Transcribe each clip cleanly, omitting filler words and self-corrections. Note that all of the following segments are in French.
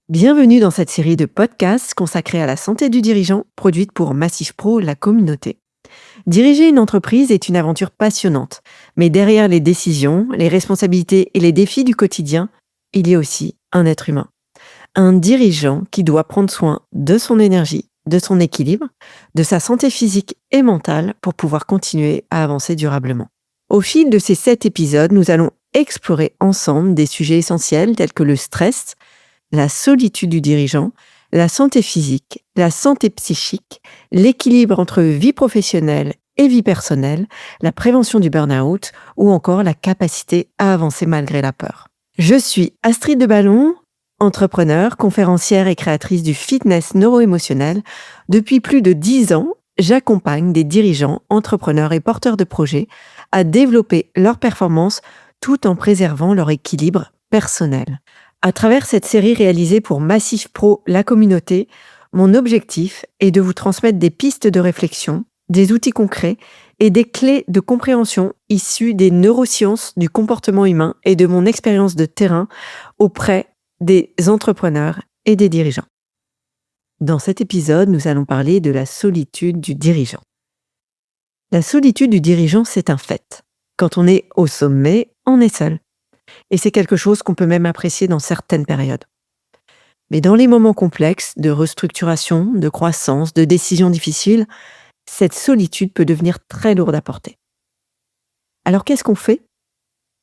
Bienvenue dans cette série de podcasts consacrée à la santé du dirigeant, produite pour Massif Pro, la communauté. Diriger une entreprise est une aventure passionnante, mais derrière les décisions, les responsabilités et les défis du quotidien, il y a aussi un être humain. Un dirigeant qui doit prendre soin de son énergie, de son équilibre, de sa santé physique et mentale pour pouvoir continuer à avancer durablement. Au fil de ces 7 épisodes, nous allons explorer ensemble des sujets essentiels tels que le stress, la solitude du dirigeant, la santé physique, la santé psychique, l'équilibre entre vie professionnelle et vie personnelle, la prévention du burn-out ou encore la capacité à avancer malgré la peur. Je suis Astrid de Ballon, entrepreneure, conférencière et créatrice du fitness neuro-émotionnel. Depuis plus de 10 ans, j'accompagne des dirigeants, entrepreneurs et porteurs de projets à développer leur performance tout en préservant leur équilibre personnel. À travers cette série réalisée pour Massif Pro, la communauté, mon objectif est de vous transmettre des pistes de réflexion, des outils concrets et des clés de compréhension issues des neurosciences du comportement humain et de mon expérience de terrain auprès des entrepreneurs et des dirigeants. Dans cet épisode, nous allons parler de la solitude du dirigeant. La solitude du dirigeant, c'est un fait. Quand on est au sommet, on est seul. Et c'est quelque chose qu'on peut même apprécier dans certaines périodes. Mais dans les moments complexes de restructuration, de croissance, de décisions difficiles, cette solitude peut devenir très lourde à porter. Alors qu'est-ce qu'on fait ?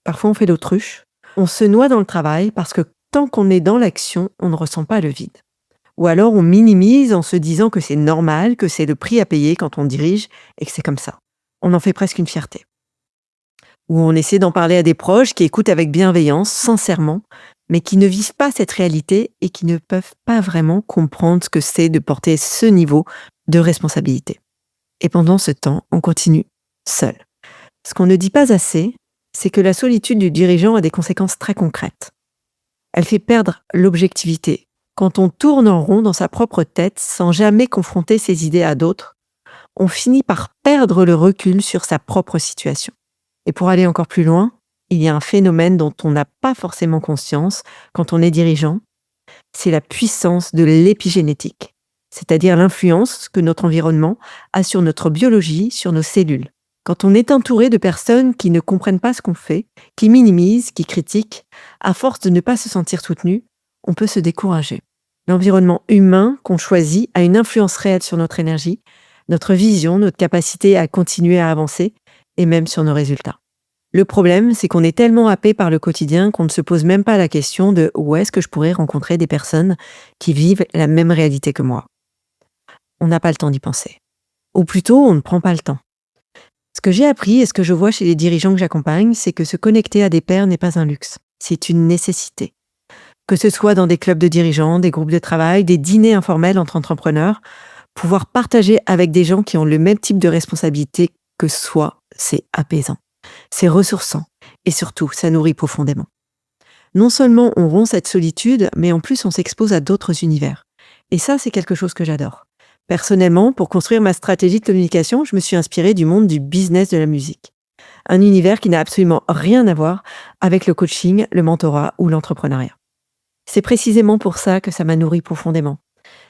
Parfois on fait l'autruche. On se noie dans le travail parce que tant qu'on est dans l'action, on ne ressent pas le vide. Ou alors on minimise en se disant que c'est normal, que c'est le prix à payer quand on dirige et que c'est comme ça. On en fait presque une fierté. Ou on essaie d'en parler à des proches qui écoutent avec bienveillance, sincèrement, mais qui ne vivent pas cette réalité et qui ne peuvent pas vraiment comprendre ce que c'est de porter ce niveau de responsabilité. Et pendant ce temps, on continue seul. Ce qu'on ne dit pas assez, c'est que la solitude du dirigeant a des conséquences très concrètes. Elle fait perdre l'objectivité. Quand on tourne en rond dans sa propre tête sans jamais confronter ses idées à d'autres, on finit par perdre le recul sur sa propre situation. Et pour aller encore plus loin, il y a un phénomène dont on n'a pas forcément conscience quand on est dirigeant, c'est la puissance de l'épigénétique, c'est-à-dire l'influence que notre environnement a sur notre biologie, sur nos cellules. Quand on est entouré de personnes qui ne comprennent pas ce qu'on fait, qui minimisent, qui critiquent, à force de ne pas se sentir soutenu, on peut se décourager. L'environnement humain qu'on choisit a une influence réelle sur notre énergie, notre vision, notre capacité à continuer à avancer et même sur nos résultats. Le problème, c'est qu'on est tellement happé par le quotidien qu'on ne se pose même pas la question de où est-ce que je pourrais rencontrer des personnes qui vivent la même réalité que moi. On n'a pas le temps d'y penser. Ou plutôt, on ne prend pas le temps. Ce que j'ai appris et ce que je vois chez les dirigeants que j'accompagne, c'est que se connecter à des pairs n'est pas un luxe, c'est une nécessité. Que ce soit dans des clubs de dirigeants, des groupes de travail, des dîners informels entre entrepreneurs, pouvoir partager avec des gens qui ont le même type de responsabilité que soi, c'est apaisant, c'est ressourçant et surtout, ça nourrit profondément. Non seulement on rompt cette solitude, mais en plus on s'expose à d'autres univers. Et ça, c'est quelque chose que j'adore. Personnellement, pour construire ma stratégie de communication, je me suis inspirée du monde du business de la musique. Un univers qui n'a absolument rien à voir avec le coaching, le mentorat ou l'entrepreneuriat. C'est précisément pour ça que ça m'a nourri profondément.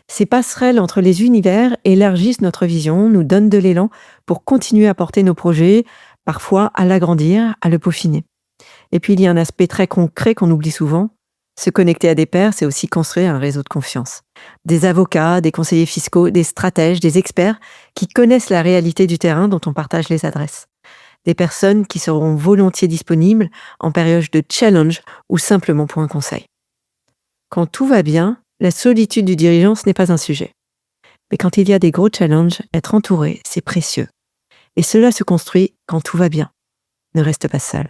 Ces passerelles entre les univers élargissent notre vision, nous donnent de l'élan pour continuer à porter nos projets, parfois à l'agrandir, à le peaufiner. Et puis il y a un aspect très concret qu'on oublie souvent. Se connecter à des pairs, c'est aussi construire un réseau de confiance. Des avocats, des conseillers fiscaux, des stratèges, des experts qui connaissent la réalité du terrain dont on partage les adresses. Des personnes qui seront volontiers disponibles en période de challenge ou simplement pour un conseil. Quand tout va bien, la solitude du dirigeant, ce n'est pas un sujet. Mais quand il y a des gros challenges, être entouré, c'est précieux. Et cela se construit quand tout va bien. Ne reste pas seul.